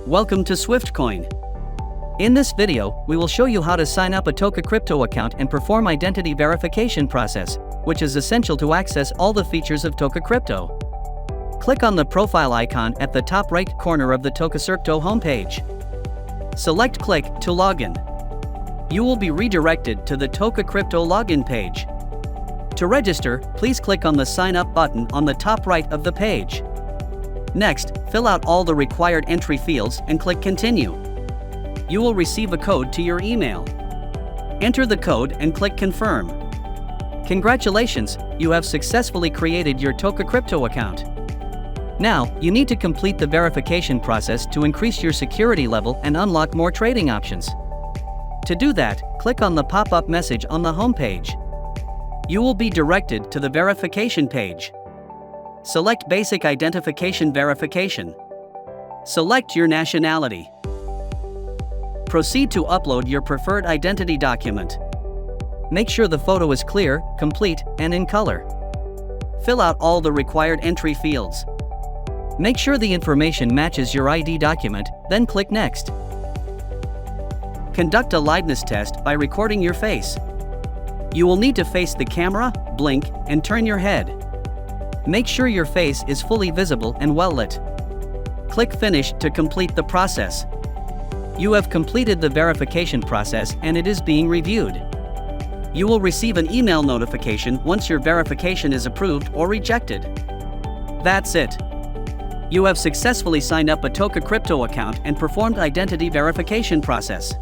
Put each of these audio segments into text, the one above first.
Welcome to SwiftCoin. In this video, we will show you how to sign up a Tokocrypto account and perform identity verification process, which is essential to access all the features of Tokocrypto. Click on the profile icon at the top right corner of the Tokocrypto homepage. Select Click to Login. You will be redirected to the Tokocrypto login page. To register, please click on the Sign Up button on the top right of the page. Next, fill out all the required entry fields and click Continue. You will receive a code to your email. Enter the code and click Confirm. Congratulations, you have successfully created your Tokocrypto account. Now, you need to complete the verification process to increase your security level and unlock more trading options. To do that, click on the pop-up message on the homepage. You will be directed to the verification page. Select Basic Identification Verification. Select your nationality. Proceed to upload your preferred identity document. Make sure the photo is clear, complete, and in color. Fill out all the required entry fields. Make sure the information matches your ID document, then click Next. Conduct a liveness test by recording your face. You will need to face the camera, blink, and turn your head. Make sure your face is fully visible and well lit. Click Finish to complete the process. You have completed the verification process and it is being reviewed. You will receive an email notification once your verification is approved or rejected. That's it. You have successfully signed up a Tokocrypto account and performed identity verification process.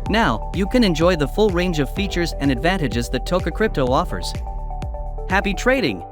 Now, you can enjoy the full range of features and advantages that Tokocrypto offers. Happy trading!